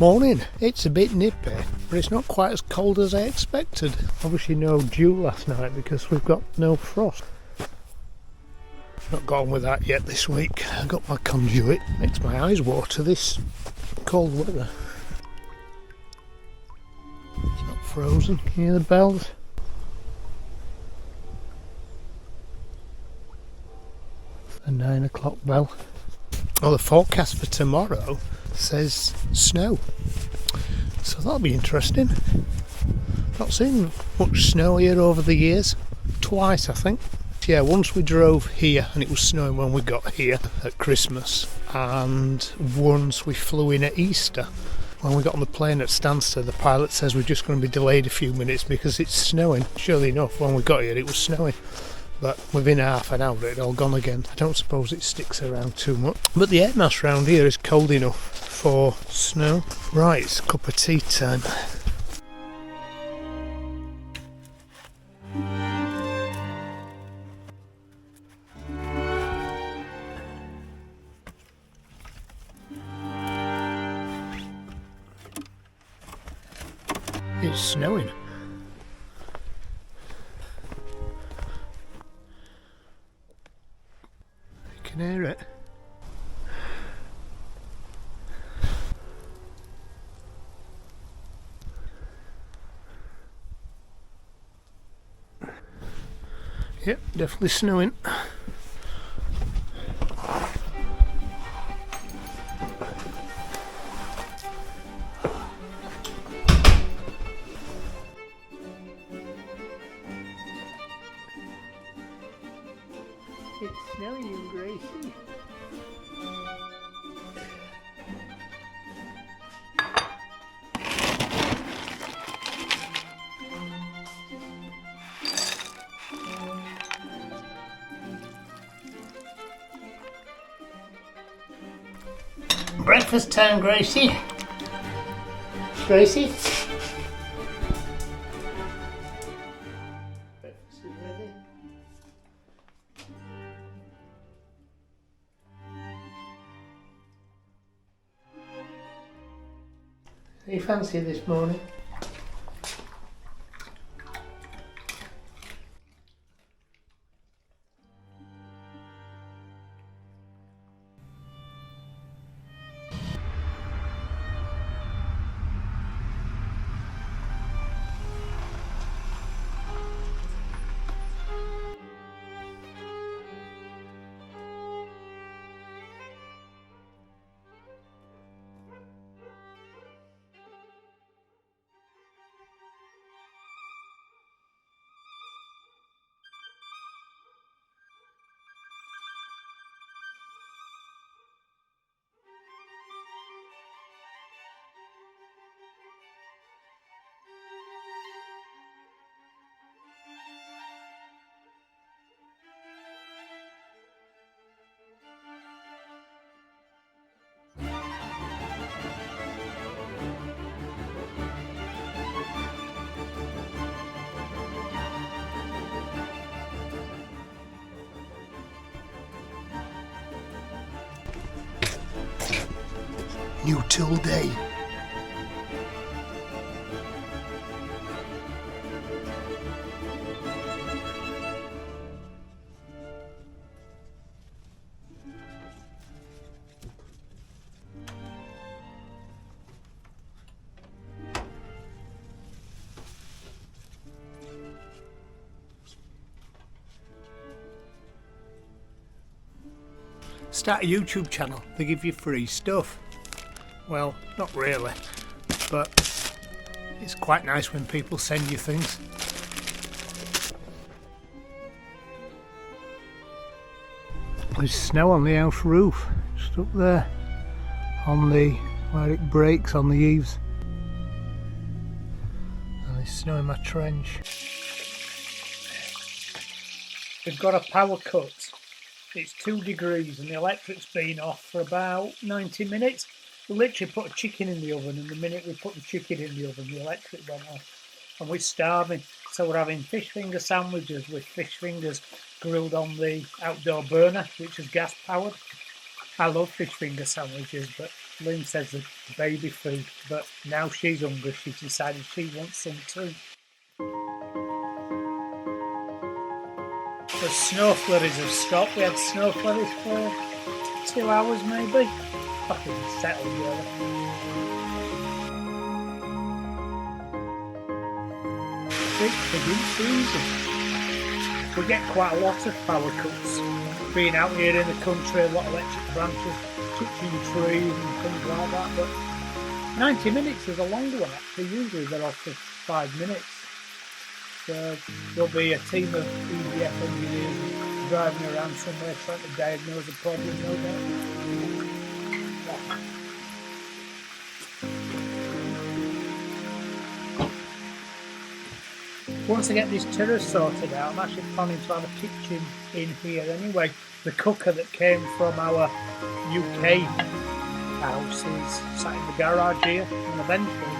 Morning. It's a bit nippy, but it's not quite as cold as I expected. Obviously no dew last night because we've got no frost. Not got on with that yet this week. I got my conduit. Makes my eyes water this cold weather. It's not frozen. Can you hear the bells? The 9 o'clock bell. Oh, the forecast for tomorrow says snow, so that'll be interesting. Not seen much snow here over the years. Twice, I think. Yeah, once we drove here and it was snowing when we got here at Christmas, and once we flew in at Easter. When we got on the plane at Stansted, the pilot says we're just going to be delayed a few minutes because it's snowing. Surely enough, when we got here it was snowing. But within half an hour it had all gone again. I don't suppose it sticks around too much. But the air mass round here is cold enough for snow. Right, it's cup of tea time. It's snowing. You can hear it. Yep, definitely snowing. It's snowing in Gracie. Breakfast time, Gracie. Gracie? Breakfast is ready. Are you fancy this morning? New tool day. Start a YouTube channel. They give you free stuff. Well, not really, but it's quite nice when people send you things. There's snow on the house roof, just up there, on the where it breaks on the eaves. And there's snow in my trench. We've got a power cut. It's 2 degrees and the electric's been off for about 90 minutes. We literally put a chicken in the oven, and the minute we put the chicken in the oven, the electric went off. And we're starving, so we're having fish finger sandwiches with fish fingers grilled on the outdoor burner, which is gas powered. I love fish finger sandwiches, but Lynne says the baby food, but now she's hungry, she's decided she wants some too. The snow flurries have stopped. We had snow flurries for 2 hours maybe. Fucking settled really. It's begin season. We get quite a lot of power cuts. Being out here in the country, a lot of electric branches, kitchen trees and things like that, but 90 minutes is a longer one actually. Usually they're off for 5 minutes. So there'll be a team of EDF engineers driving around somewhere trying to diagnose a problem, no doubt. Once I get this terrace sorted out, I'm actually planning to have a kitchen in here anyway. The cooker that came from our UK house is sat in the garage here, and eventually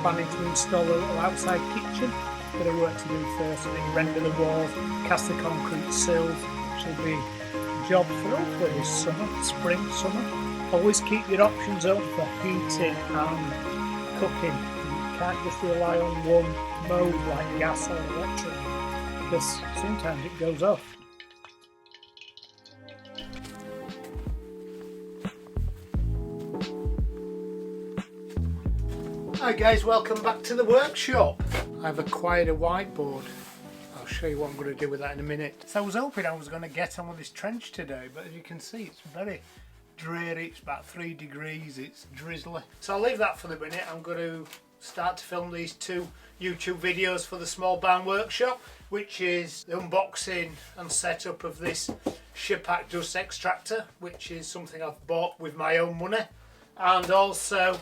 planning to install a little outside kitchen. Bit of work to do first, render the walls, cast the concrete sills, which will be jobs for hopefully this summer, spring, summer. Always keep your options open for heating and cooking. You can't just rely on one mode like gas or electric, because sometimes it goes off. Hi guys, welcome back to the workshop. I've acquired a whiteboard. I'll show you what I'm going to do with that in a minute. So I was hoping I was going to get on with this trench today, but as you can see it's very dreary, it's about 3 degrees, it's drizzly. So I'll leave that for the minute. I'm going to start to film these 2 YouTube videos for the small barn workshop, which is the unboxing and setup of this Scheppach dust extractor, which is something I've bought with my own money, and also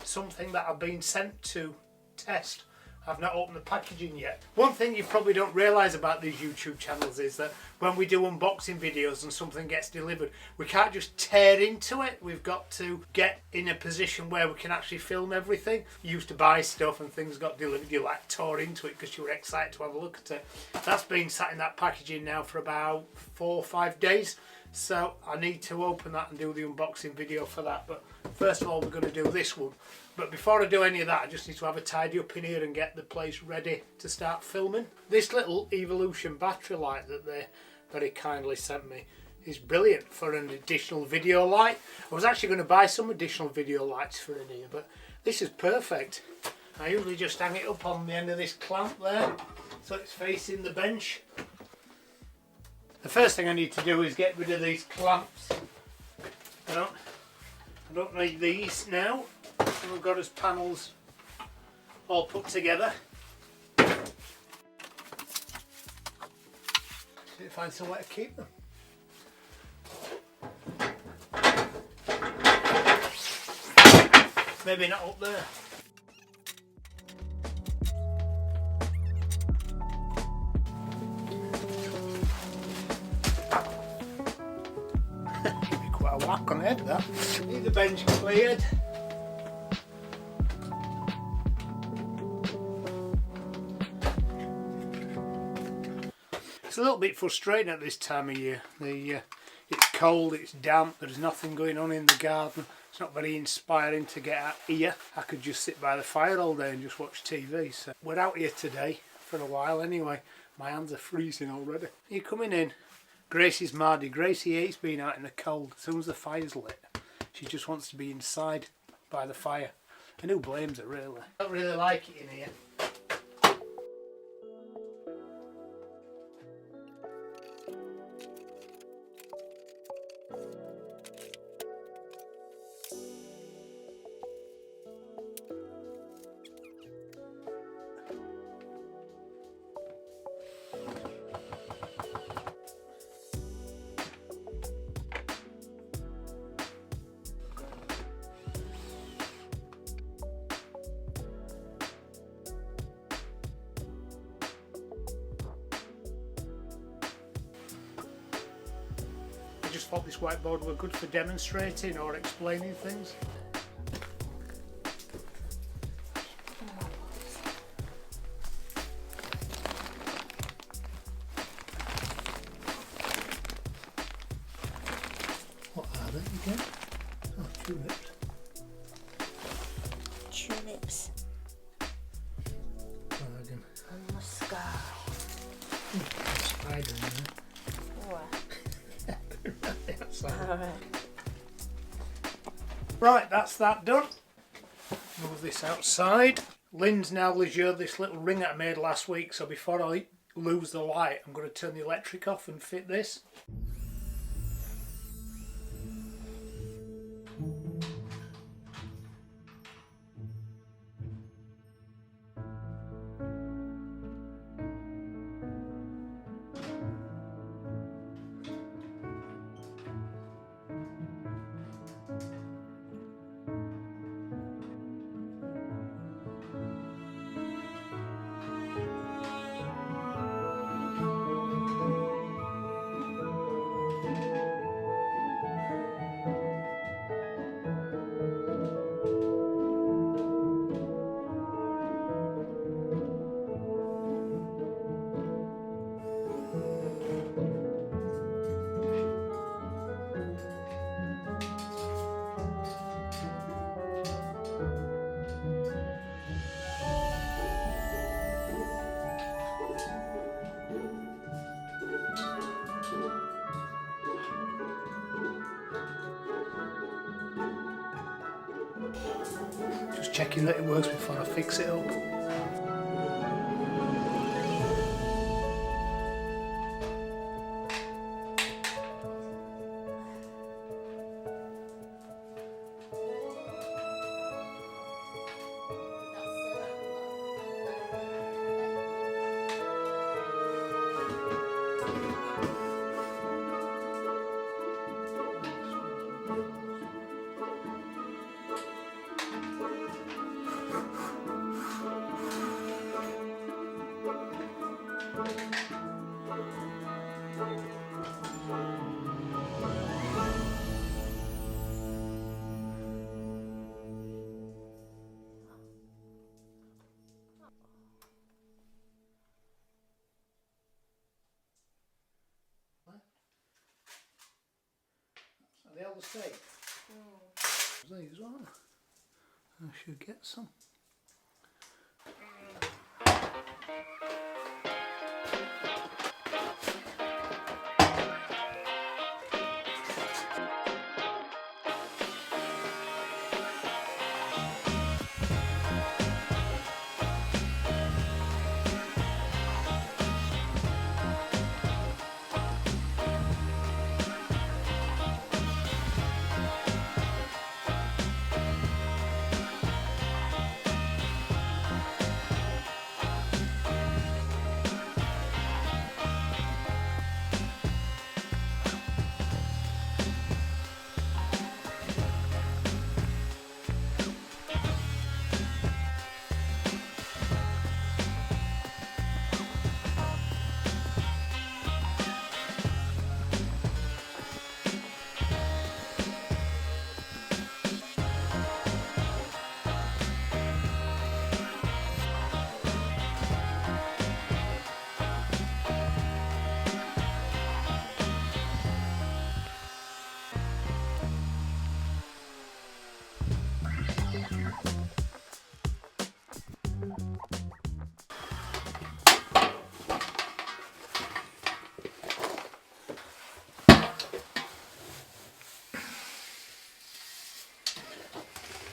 something that I've been sent to test. I've not opened the packaging yet. One thing you probably don't realise about these YouTube channels is that when we do unboxing videos and something gets delivered, we can't just tear into it. We've got to get in a position where we can actually film everything. You used to buy stuff and things got delivered, you like tore into it because you were excited to have a look at it. That's been sat in that packaging now for about 4 or 5 days. So I need to open that and do the unboxing video for that. But first of all, we're going to do this one. But before I do any of that, I just need to have a tidy up in here and get the place ready to start filming. This little Evolution battery light that they very kindly sent me is brilliant for an additional video light. I was actually going to buy some additional video lights for in here, but this is perfect. I usually just hang it up on the end of this clamp there, so it's facing the bench. The first thing I need to do is get rid of these clamps. I don't need these now. We've got his panels all put together. See if I find somewhere to keep them. Maybe not up there. Give me quite a whack on the head that. Need the bench cleared. It's a little bit frustrating at this time of year. It's cold, it's damp, there's nothing going on in the garden. It's not very inspiring to get out here. I could just sit by the fire all day and just watch TV. So we're out here today for a while anyway. My hands are freezing already. Are you coming in? Gracie's mardy. Gracie hates being out in the cold. As soon as the fire's lit, she just wants to be inside by the fire. And who blames her really? I don't really like it in here. I just thought this whiteboard were good for demonstrating or explaining things. What are they again? tulips. Bargain. And muscat. Spider in there. Alright. Right, that's that done. Move this outside. Lynne's now leisured this little ring that I made last week, so before I lose the light I'm going to turn the electric off and fit this. Just checking that it works before I fix it up. Are they all the same? These are. I should get some.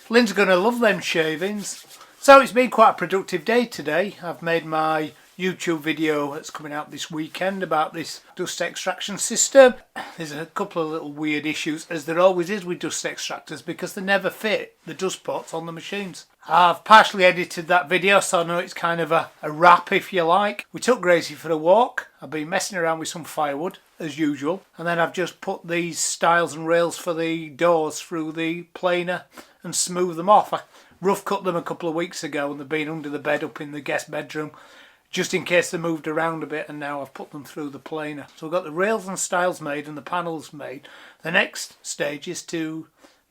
Lynne's going to love them shavings. So it's been quite a productive day today. I've made my YouTube video that's coming out this weekend about this dust extraction system. There's a couple of little weird issues, as there always is with dust extractors, because they never fit the dust pots on the machines. I've partially edited that video, so I know it's kind of a wrap, if you like. We took Gracie for a walk. I've been messing around with some firewood as usual, and then I've just put these stiles and rails for the doors through the planer and smooth them off. I rough cut them a couple of weeks ago and they've been under the bed up in the guest bedroom just in case they moved around a bit, and now I've put them through the planer. So I've got the rails and stiles made and the panels made. The next stage is to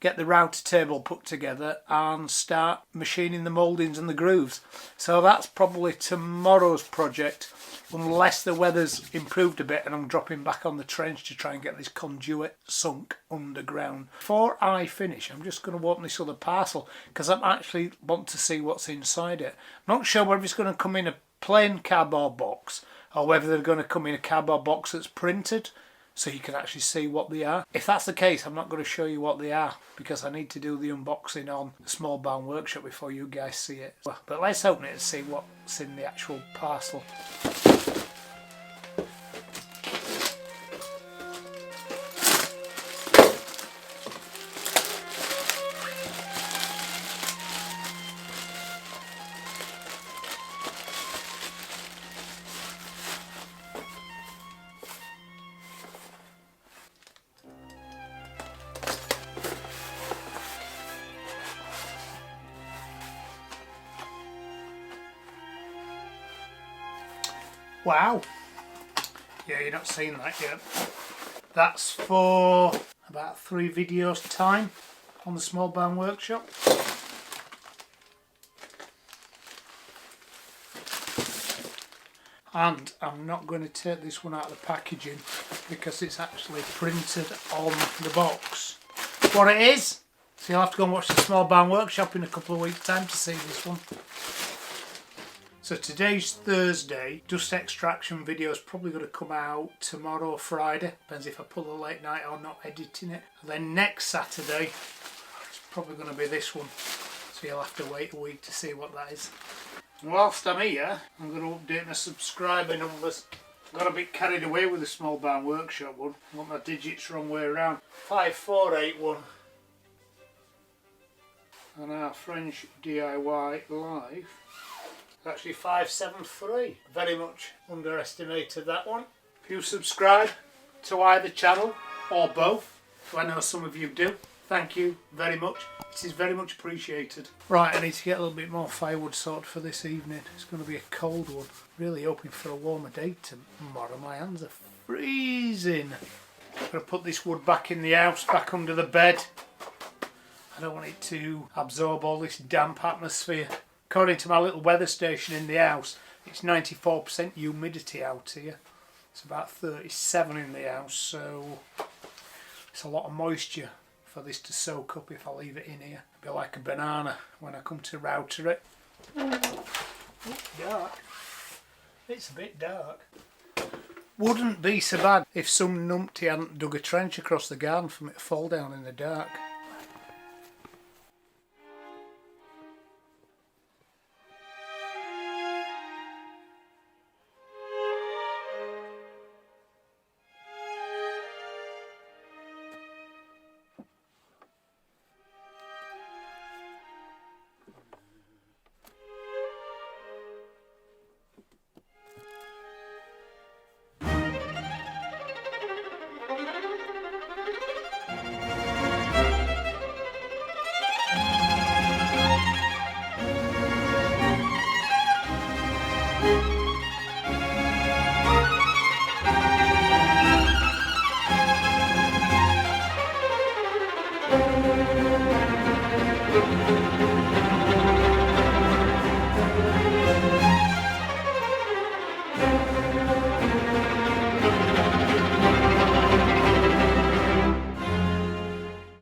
get the router table put together and start machining the mouldings and the grooves. So that's probably tomorrow's project, unless the weather's improved a bit and I'm dropping back on the trench to try and get this conduit sunk underground. Before I finish, I'm just going to open this other parcel because I actually want to see what's inside it. I'm not sure whether it's going to come in a plain cardboard box or whether they're going to come in a cardboard box that's printed, so you can actually see what they are. If that's the case, I'm not going to show you what they are because I need to do the unboxing on the small barn workshop before you guys see it. But let's open it and see what's in the actual parcel. Wow, yeah, you're not seeing that yet. That's for about 3 videos time on the small barn workshop. And I'm not going to take this one out of the packaging because it's actually printed on the box what it is. So you'll have to go and watch the small barn workshop in a couple of weeks time to see this one. So today's Thursday, dust extraction video is probably going to come out tomorrow or Friday. Depends if I pull a late night or not editing it. And then next Saturday, it's probably going to be this one. So you'll have to wait a week to see what that is. And whilst I'm here, I'm going to update my subscriber numbers. I got a bit carried away with the small barn workshop one. I want my digits wrong way around. 5481. And our French DIY live. Actually 573. Very much underestimated that one. If you subscribe to either channel or both, so I know some of you do, thank you very much. It is very much appreciated. Right, I need to get a little bit more firewood sorted for this evening. It's going to be a cold one. Really hoping for a warmer day tomorrow. My hands are freezing. I'm going to put this wood back in the house, back under the bed. I don't want it to absorb all this damp atmosphere. According to my little weather station in the house, it's 94% humidity out here. It's about 37 in the house, so it's a lot of moisture for this to soak up if I leave it in here. It'll be like a banana when I come to router it. Dark. It's a bit dark. Wouldn't be so bad if some numpty hadn't dug a trench across the garden for me to fall down in the dark.